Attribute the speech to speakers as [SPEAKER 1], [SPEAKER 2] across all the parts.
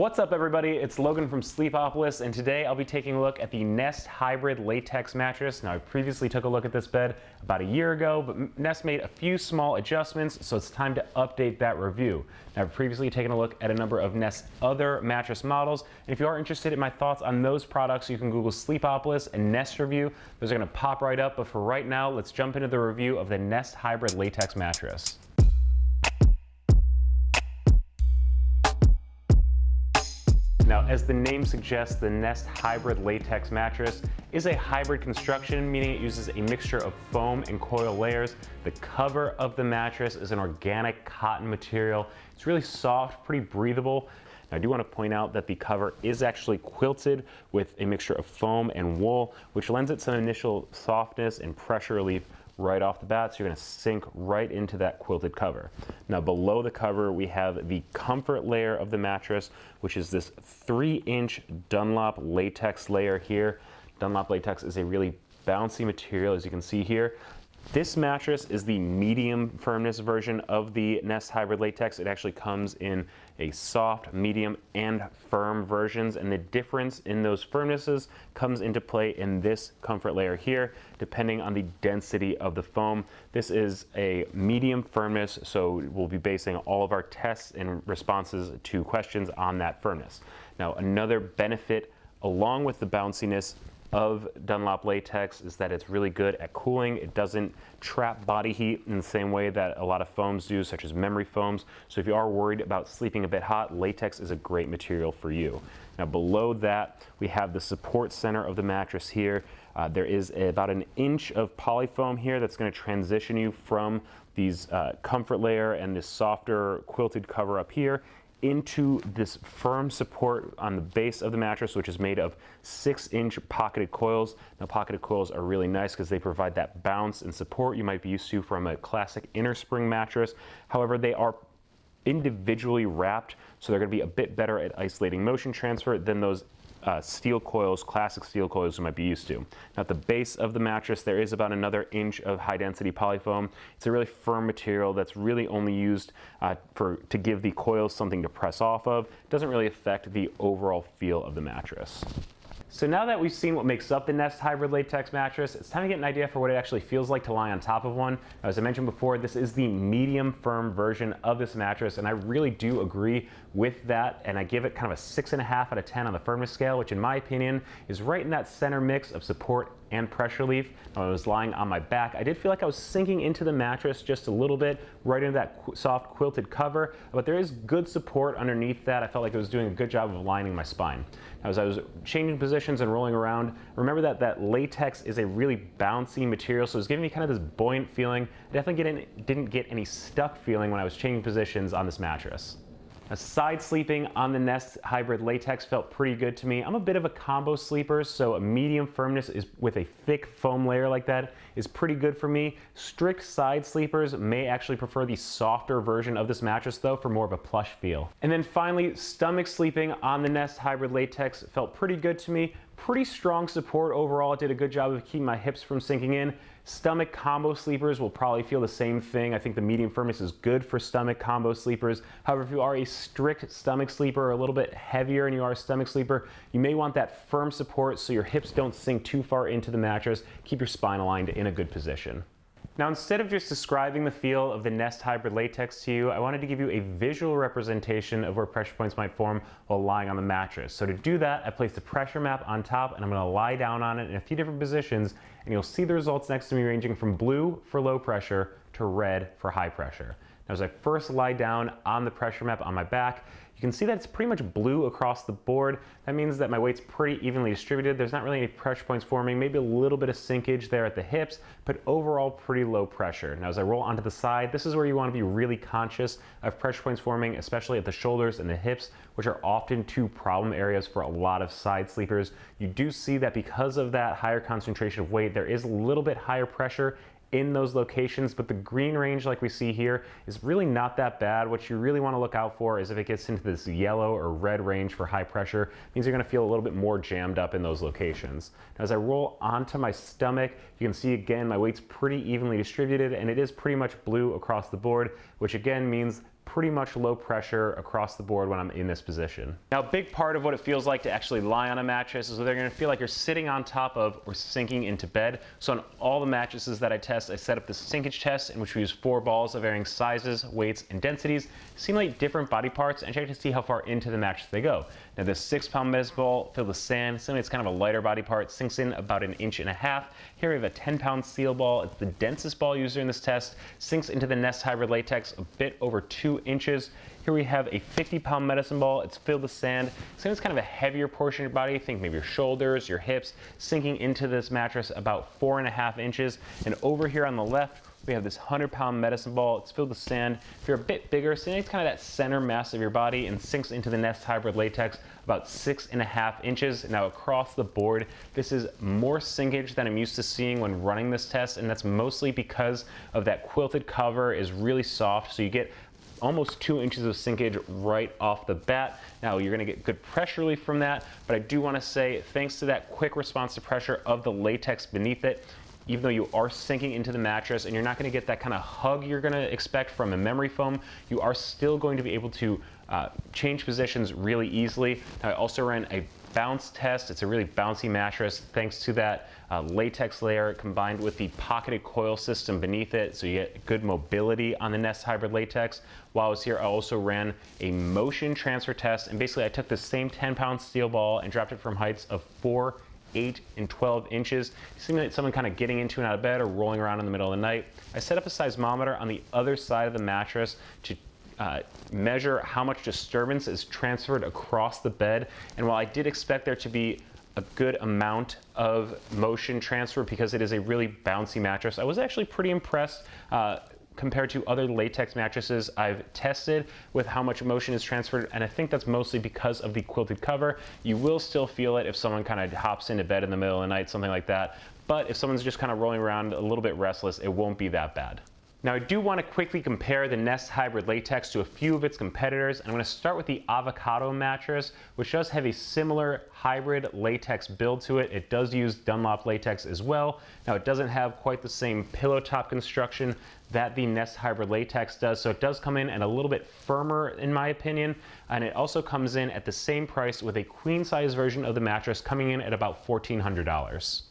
[SPEAKER 1] What's up everybody, it's Logan from Sleepopolis, and today I'll be taking a look at the Nest Hybrid Latex Mattress. Now I previously took a look at this bed about a year ago, but Nest made a few small adjustments, so it's time to update that review. Now I've previously taken a look at a number of Nest's other mattress models, and if you are interested in my thoughts on those products, you can Google Sleepopolis and Nest review. Those are going to pop right up, but for right now, let's jump into the review of the Nest Hybrid Latex Mattress. Now, as the name suggests, the Nest Hybrid Latex Mattress is a hybrid construction, meaning it uses a mixture of foam and coil layers. The cover of the mattress is an organic cotton material. It's really soft, pretty breathable. Now, I do want to point out that the cover is actually quilted with a mixture of foam and wool, which lends it some initial softness and pressure relief right off the bat, so you're going to sink right into that quilted cover. Now below the cover we have the comfort layer of the mattress, which is this 3-inch Dunlop latex layer here. Dunlop latex is a really bouncy material, as you can see here. This mattress is the medium firmness version of the Nest Hybrid Latex. It actually comes in a soft, medium, and firm versions, and the difference in those firmnesses comes into play in this comfort layer here, depending on the density of the foam. This is a medium firmness, so we'll be basing all of our tests and responses to questions on that firmness. Now, another benefit along with the bounciness of Dunlop latex is that it's really good at cooling. It doesn't trap body heat in the same way that a lot of foams do, such as memory foams. So if you are worried about sleeping a bit hot, latex is a great material for you. Now below that, we have the support center of the mattress here. There is about an inch of polyfoam here that's going to transition you from these comfort layer and this softer quilted cover up here into this firm support on the base of the mattress, which is made of 6-inch pocketed coils. Now pocketed coils are really nice because they provide that bounce and support you might be used to from a classic inner spring mattress. However, they are individually wrapped, so they're going to be a bit better at isolating motion transfer than those steel coils, classic steel coils you might be used to. Now at the base of the mattress there is about another inch of high density polyfoam. It's a really firm material that's really only used to give the coils something to press off of. It doesn't really affect the overall feel of the mattress. So now that we've seen what makes up the Nest Hybrid Latex Mattress, it's time to get an idea for what it actually feels like to lie on top of one. As I mentioned before, this is the medium firm version of this mattress, and I really do agree with that, and I give it kind of a 6.5 out of 10 on the firmness scale, which in my opinion is right in that center mix of support and pressure relief. When I was lying on my back, I did feel like I was sinking into the mattress just a little bit, right into that soft quilted cover, but there is good support underneath that. I felt like it was doing a good job of aligning my spine. Now, as I was changing positions and rolling around, remember that latex is a really bouncy material, so it was giving me kind of this buoyant feeling. I definitely didn't get any stuck feeling when I was changing positions on this mattress. Now, side sleeping on the Nest Hybrid Latex felt pretty good to me. I'm a bit of a combo sleeper, so a medium firmness is with a thick foam layer like that is pretty good for me. Strict side sleepers may actually prefer the softer version of this mattress though, for more of a plush feel. And then finally, stomach sleeping on the Nest Hybrid Latex felt pretty good to me. Pretty strong support overall. It did a good job of keeping my hips from sinking in. Stomach combo sleepers will probably feel the same thing. I think the medium firmness is good for stomach combo sleepers. However, if you are a strict stomach sleeper or a little bit heavier and you are a stomach sleeper, you may want that firm support so your hips don't sink too far into the mattress. Keep your spine aligned in a good position. Now, instead of just describing the feel of the Nest Hybrid Latex to you, I wanted to give you a visual representation of where pressure points might form while lying on the mattress. So to do that, I placed a pressure map on top and I'm going to lie down on it in a few different positions, and you'll see the results next to me ranging from blue for low pressure to red for high pressure. Now, as I first lie down on the pressure map on my back, you can see that it's pretty much blue across the board. That means that my weight's pretty evenly distributed. There's not really any pressure points forming, maybe a little bit of sinkage there at the hips, but overall pretty low pressure. Now, as I roll onto the side, this is where you want to be really conscious of pressure points forming, especially at the shoulders and the hips, which are often two problem areas for a lot of side sleepers. You do see that because of that higher concentration of weight, there is a little bit higher pressure in those locations, but the green range like we see here is really not that bad. What you really want to look out for is if it gets into this yellow or red range for high pressure, it means you're going to feel a little bit more jammed up in those locations. Now, as I roll onto my stomach, you can see again my weight's pretty evenly distributed and it is pretty much blue across the board, which again means pretty much low pressure across the board when I'm in this position. Now, a big part of what it feels like to actually lie on a mattress is that they're gonna feel like you're sitting on top of or sinking into bed. So on all the mattresses that I test, I set up the Sinkage Test, in which we use 4 balls of varying sizes, weights, and densities, simulate different body parts, and check to see how far into the mattress they go. Now, this 6-pound medicine ball filled with sand, simulates kind of a lighter body part, sinks in about 1.5 inches. Here we have a 10-pound steel ball. It's the densest ball used during this test, sinks into the Nest Hybrid Latex a bit over 2 inches. Here we have a 50-pound medicine ball. It's filled with sand. So it's kind of a heavier portion of your body. Think maybe your shoulders, your hips, sinking into this mattress about 4.5 inches. And over here on the left, we have this 100-pound medicine ball. It's filled with sand. If you're a bit bigger, so it's kind of that center mass of your body and sinks into the Nest Hybrid Latex about 6.5 inches. Now across the board, this is more sinkage than I'm used to seeing when running this test, and that's mostly because of that quilted cover is really soft, so you get almost 2 inches of sinkage right off the bat. Now you're gonna get good pressure relief from that, but I do wanna say thanks to that quick response to pressure of the latex beneath it, even though you are sinking into the mattress and you're not gonna get that kind of hug you're gonna expect from a memory foam, you are still going to be able to change positions really easily. Now, I also ran a bounce test. It's a really bouncy mattress thanks to that latex layer combined with the pocketed coil system beneath it, so you get good mobility on the Nest Hybrid Latex. While I was here, I also ran a motion transfer test, and basically I took the same 10-pound steel ball and dropped it from heights of 4, 8, and 12 inches. Simulate someone kind of getting into and out of bed or rolling around in the middle of the night. I set up a seismometer on the other side of the mattress to measure how much disturbance is transferred across the bed. And while I did expect there to be a good amount of motion transfer because it is a really bouncy mattress, I was actually pretty impressed compared to other latex mattresses I've tested with how much motion is transferred, and I think that's mostly because of the quilted cover. You will still feel it if someone kind of hops into bed in the middle of the night, something like that, but if someone's just kind of rolling around a little bit restless, it won't be that bad. Now, I do want to quickly compare the Nest Hybrid Latex to a few of its competitors. I'm going to start with the Avocado mattress, which does have a similar hybrid latex build to it. It does use Dunlop latex as well. Now, it doesn't have quite the same pillow top construction that the Nest Hybrid Latex does, so it does come in at a little bit firmer in my opinion, and it also comes in at the same price with a queen size version of the mattress coming in at about $1,400.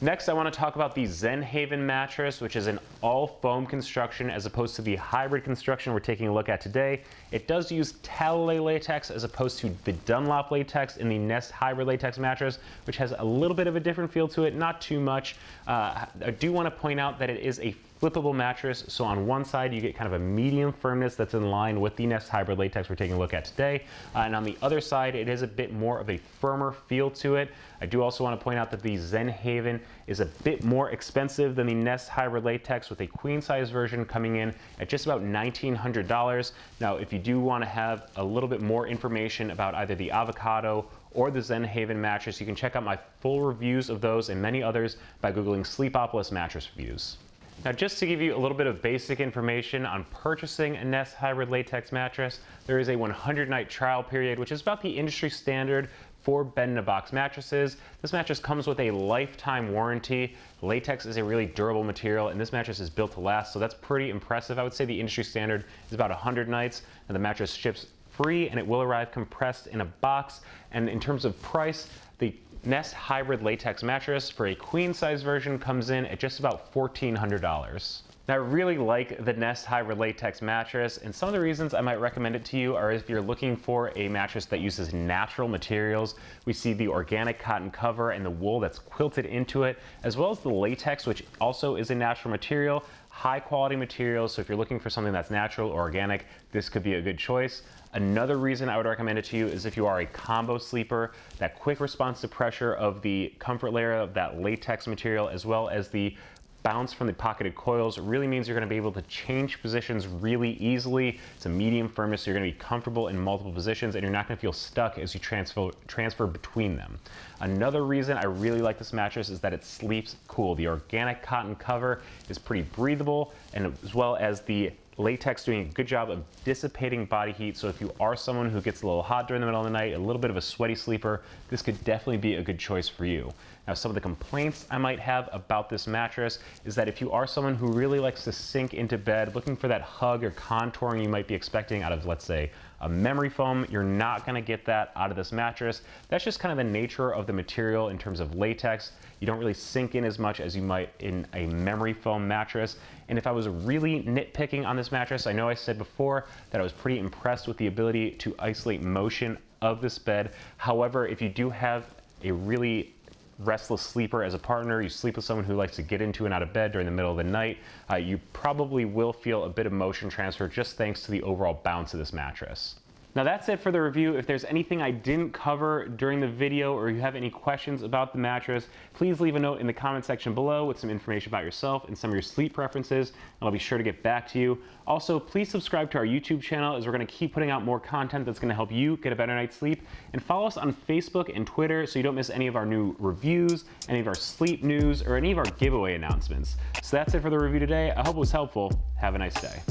[SPEAKER 1] Next, I want to talk about the Zen Haven mattress, which is an all foam construction as opposed to the hybrid construction we're taking a look at today. It does use Talalay latex as opposed to the Dunlop latex in the Nest Hybrid Latex mattress, which has a little bit of a different feel to it, not too much. I do want to point out that it is a flippable mattress, so on one side you get kind of a medium firmness that's in line with the Nest Hybrid Latex we're taking a look at today, and on the other side it is a bit more of a firmer feel to it. I do also want to point out that the Zen Haven is a bit more expensive than the Nest Hybrid Latex, with a queen size version coming in at just about $1,900. Now, if you do want to have a little bit more information about either the Avocado or the Zen Haven mattress, you can check out my full reviews of those and many others by Googling Sleepopolis mattress reviews. Now, just to give you a little bit of basic information on purchasing a Nest Hybrid Latex mattress, there is a 100-night trial period, which is about the industry standard for bed-in-a-box mattresses. This mattress comes with a lifetime warranty. Latex is a really durable material, and this mattress is built to last, so that's pretty impressive. I would say the industry standard is about 100 nights, and the mattress ships free, and it will arrive compressed in a box. And in terms of price, the Nest Hybrid Latex mattress for a queen size version comes in at just about $1,400. Now, I really like the Nest Hybrid Latex mattress, and some of the reasons I might recommend it to you are if you're looking for a mattress that uses natural materials. We see the organic cotton cover and the wool that's quilted into it, as well as the latex, which also is a natural material, high quality materials. So if you're looking for something that's natural or organic, this could be a good choice. Another reason I would recommend it to you is if you are a combo sleeper. That quick response to pressure of the comfort layer of that latex material, as well as the bounce from the pocketed coils, really means you're going to be able to change positions really easily. It's a medium firmness, so you're going to be comfortable in multiple positions, and you're not going to feel stuck as you transfer between them. Another reason I really like this mattress is that it sleeps cool. The organic cotton cover is pretty breathable, and as well as the latex doing a good job of dissipating body heat. So if you are someone who gets a little hot during the middle of the night, a little bit of a sweaty sleeper, this could definitely be a good choice for you. Now, some of the complaints I might have about this mattress is that if you are someone who really likes to sink into bed, looking for that hug or contouring you might be expecting out of, let's say, a memory foam, you're not gonna get that out of this mattress. That's just kind of the nature of the material in terms of latex. You don't really sink in as much as you might in a memory foam mattress. And if I was really nitpicking on this mattress, I know I said before that I was pretty impressed with the ability to isolate motion of this bed. However, if you do have a really restless sleeper as a partner, you sleep with someone who likes to get into and out of bed during the middle of the night, you probably will feel a bit of motion transfer just thanks to the overall bounce of this mattress. Now that's it for the review. If there's anything I didn't cover during the video or you have any questions about the mattress, please leave a note in the comment section below with some information about yourself and some of your sleep preferences, and I'll be sure to get back to you. Also, please subscribe to our YouTube channel as we're gonna keep putting out more content that's gonna help you get a better night's sleep, and follow us on Facebook and Twitter so you don't miss any of our new reviews, any of our sleep news, or any of our giveaway announcements. So that's it for the review today. I hope it was helpful. Have a nice day.